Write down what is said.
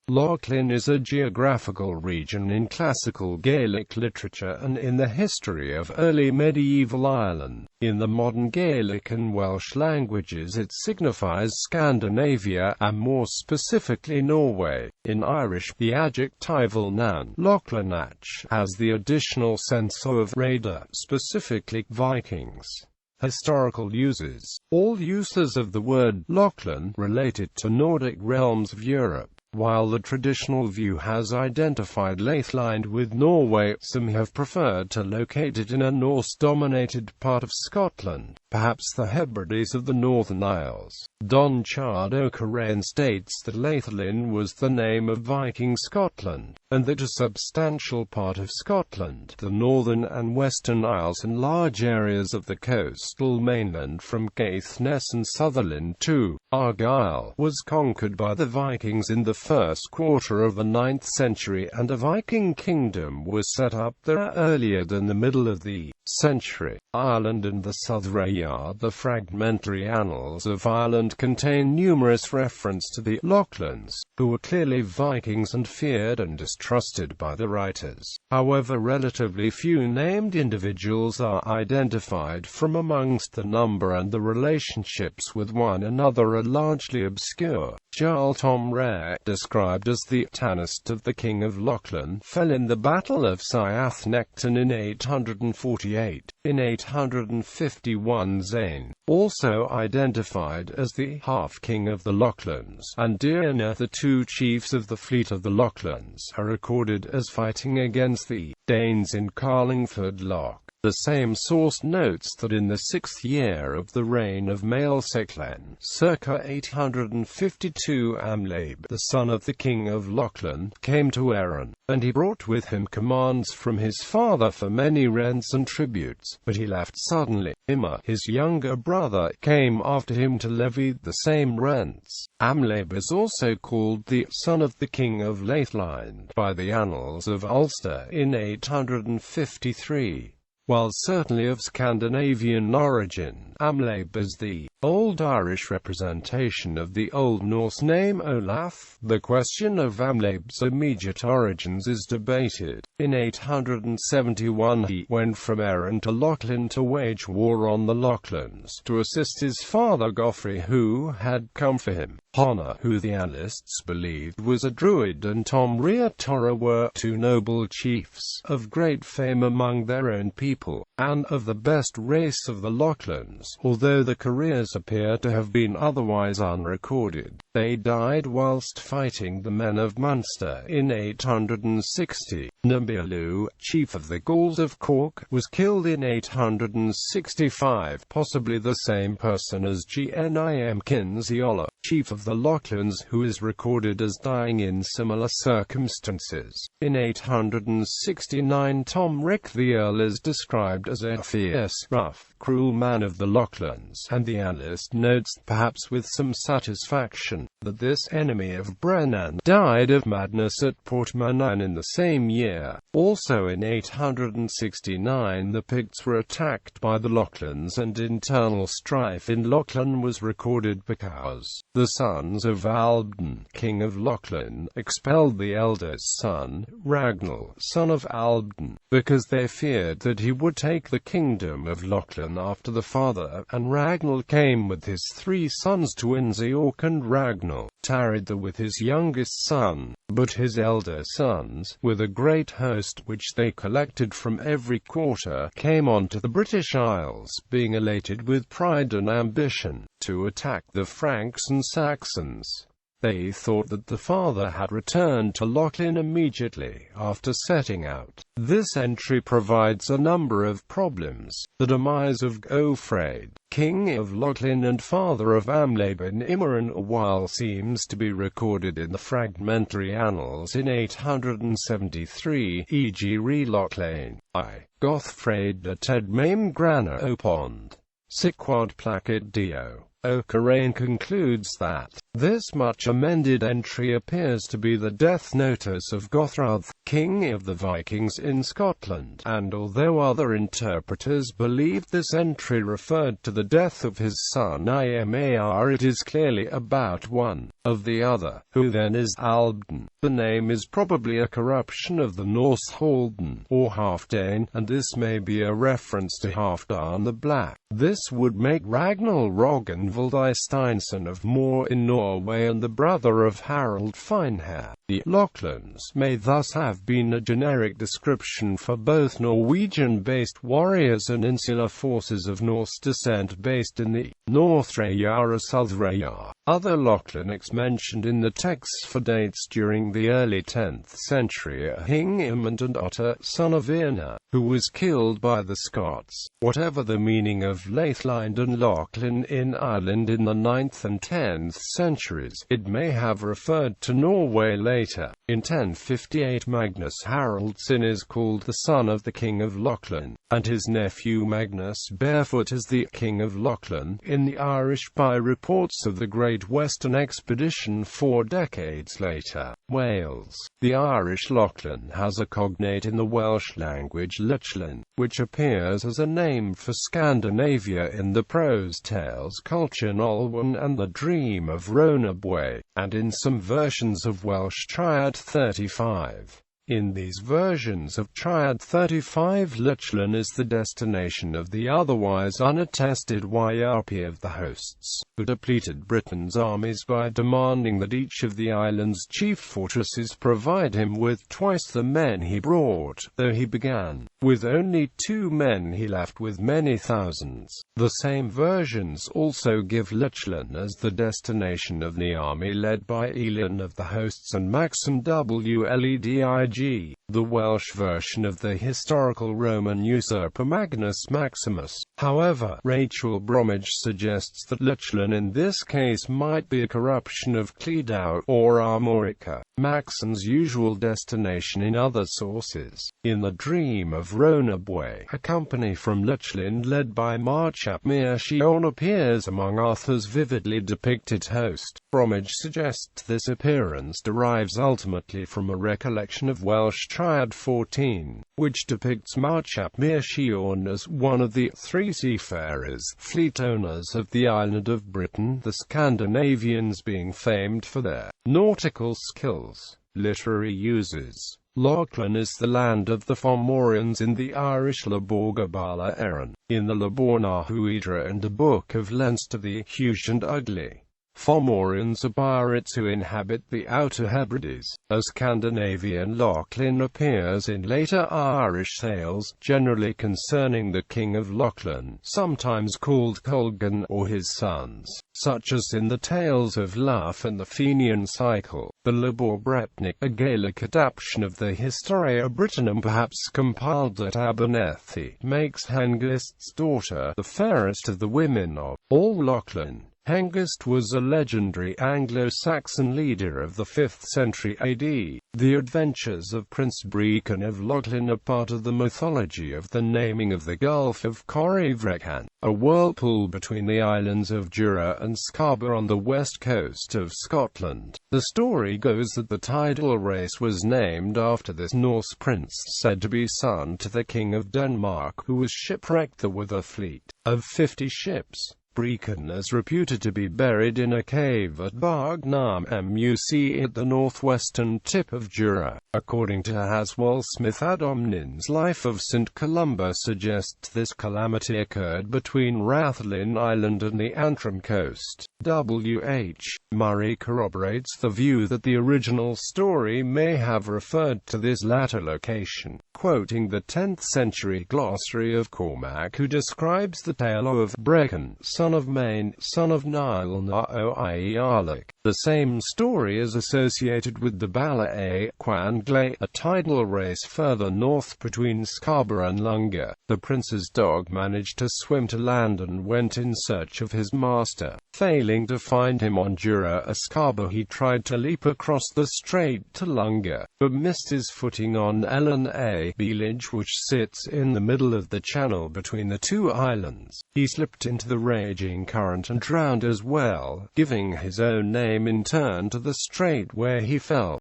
Lochlann is a geographical region in Classical Gaelic literature and in the history of early medieval Ireland. In the modern Gaelic and Welsh languages it signifies Scandinavia, and more specifically Norway. In Irish, the adjectival noun Lochlannach has the additional sense of raider, specifically Vikings. Historical uses. All uses of the word Lochlann related to Nordic realms of Europe. While the traditional view has identified Lochlann with Norway, some have preferred to locate it in a Norse-dominated part of Scotland, perhaps the Hebrides of the Northern Isles. Don Chard O'Carain states that Lochlann was the name of Viking Scotland, and that a substantial part of Scotland, the Northern and Western Isles and large areas of the coastal mainland from Caithness and Sutherland to Argyll, was conquered by the Vikings in the first quarter of the 9th century, and a Viking kingdom was set up there earlier than the middle of the century. Ireland and the Southrea. The fragmentary annals of Ireland contain numerous references to the Lochlanns, who were clearly Vikings and feared and distrusted by the writers. However, relatively few named individuals are identified from amongst the number, and the relationships with one another are largely obscure. Jarl Tom Rare, described as the Tanist of the King of Lochlann, fell in the Battle of Siathnechton in 848. In 851 Zane, also identified as the half-king of the Lochlanns, and Dearna, the two chiefs of the fleet of the Lochlanns, are recorded as fighting against the Danes in Carlingford Loch. The same source notes that in the 6th year of the reign of Lochlann, circa 852, Amlabe, the son of the king of Lochlann, came to Erin, and he brought with him commands from his father for many rents and tributes, but he left suddenly. Ima, his younger brother, came after him to levy the same rents. Amlabe is also called the son of the king of Lochlann by the Annals of Ulster in 853. While certainly of Scandinavian origin, Amlabe is the Old Irish representation of the Old Norse name Olaf. The question of Amlabe's immediate origins is debated. In 871 he went from Erin to Lochlann to wage war on the Lochlanns, to assist his father Geoffrey, who had come for him. Honna, who the annalists believed was a druid, and Tom Ria Torra were two noble chiefs, of great fame among their own people, and of the best race of the Lochlanns, although the careers appear to have been otherwise unrecorded. They died whilst fighting the men of Munster in 860. Nabilu, chief of the Gauls of Krohg, was killed in 865, possibly the same person as Gnim Kinsiola, chief of the Lochlanns, who is recorded as dying in similar circumstances. In 869 Tom Rick the Earl is described as a fierce, rough, cruel man of the Lochlanns, and the annalist notes, perhaps with some satisfaction, that this enemy of Brennan died of madness at Portmanan in the same year. Also in 869 the Picts were attacked by the Lochlanns, and internal strife in Lochlann was recorded because the sons of Albdan, king of Lochlann, expelled the eldest son, Ragnall, son of Albdan, because they feared that he would take the kingdom of Lochlann after the father, and Ragnall came with his 3 sons to Inziork, and Ragnall tarried there with his youngest son, but his elder sons, with a great host which they collected from every quarter, came on to the British Isles, being elated with pride and ambition, to attack the Franks and Saxons. They thought that the father had returned to Lochlann immediately after setting out. This entry provides a number of problems. The demise of Geoffrey, king of Lochlann and father of Amlabe and Imran, while seems to be recorded in the fragmentary annals in 873, e.g. re Lochlann, Gothfred a Ted Mame Grana Opond, Siquad Placid Dio. O'Carain concludes that This much amended entry appears to be the death notice of Gothrud, king of the Vikings in Scotland, and although other interpreters believed this entry referred to the death of his son Imar, it is clearly about one of the other, who then is Albden. The name is probably a corruption of the Norse Halden, or Halfdane, and this may be a reference to Halfdan the Black. This would make Ragnall Rognvald Steinson of Moor in Norway and the brother of Harald Finehair. The Lochlanns may thus have been a generic description for both Norwegian-based warriors and insular forces of Norse descent based in the Northreya or Southreya. Other Lochlannachs mentioned in the texts for dates during the early 10th century are Hingimund and Otter, son of Irna, who was killed by the Scots. Whatever the meaning of Lochlann and Lochlann in Ireland in the 9th and 10th centuries, it may have referred to Norway later. In 1058 Magnus Haraldsson is called the son of the King of Lochlann, and his nephew Magnus Barefoot is the King of Lochlann in the Irish by reports of the Great Western Expedition 4 decades later. Wales. The Irish Lochlann has a cognate in the Welsh language Lochlann, which appears as a name for Scandinavia in the prose tales Culture Olwen and the Dream of Ronabwe, and in some versions of Welsh Triad 35. In these versions of Triad 35, Lochlann is the destination of the otherwise unattested YRP of the hosts, who depleted Britain's armies by demanding that each of the island's chief fortresses provide him with twice the men he brought. Though he began with only 2 men, he left with many thousands. The same versions also give Lochlann as the destination of the army led by Elin of the hosts and Maxim Wledig. The Welsh version of the historical Roman usurper Magnus Maximus. However, Rachel Bromwich suggests that Lochlann in this case might be a corruption of Clydau or Armorica, Maxim's usual destination in other sources. In the Dream of Ronabwe, a company from Lochlann led by Marchap Mearchion appears among Arthur's vividly depicted host. Bromwich suggests this appearance derives ultimately from a recollection of Welsh Triad 14, which depicts Marchap Mearchion as one of the 3 seafarers, fleet owners of the island of Britain, the Scandinavians being famed for their nautical skills. Literary uses. Lochlann is the land of the Fomorians in the Irish Laborga Bala Erin, in the Laborna Huidra and the Book of Leinster the Huge and Ugly. Fomorians are pirates who inhabit the Outer Hebrides. A Scandinavian Lochlann appears in later Irish tales, generally concerning the King of Lochlann, sometimes called Colgan or his sons, such as in the tales of Luff and the Fenian Cycle. The Labor Bretnik, a Gaelic adaptation of the Historia Brittonum perhaps compiled at Abernethy, makes Hengist's daughter the fairest of the women of all Lochlann. Hengist was a legendary Anglo-Saxon leader of the 5th century AD. The adventures of Prince Brecon of Lochlann are part of the mythology of the naming of the Gulf of Corryvreckan, a whirlpool between the islands of Jura and Scarborough on the west coast of Scotland. The story goes that the tidal race was named after this Norse prince, said to be son to the King of Denmark, who was shipwrecked there with a fleet of 50 ships. Brecon is reputed to be buried in a cave at Bargnam Muc at the northwestern tip of Jura. According to Haswell Smith, Adomnin's Life of St. Columba suggests this calamity occurred between Rathlin Island and the Antrim coast. W.H. Murray corroborates the view that the original story may have referred to this latter location, quoting the 10th century glossary of Cormac, who describes the tale of Brecon, son of Maine, son of Niall na Oiarlach. The same story is associated with the Bala A. Quanglay, a tidal race further north between Scarborough and Lunga. The prince's dog managed to swim to land and went in search of his master. Failing to find him on Jura or Scarborough, he tried to leap across the strait to Lunga, but missed his footing on Ellen A. village, which sits in the middle of the channel between the two islands. He slipped into the rage raging current and drowned as well, giving his own name in turn to the strait where he fell.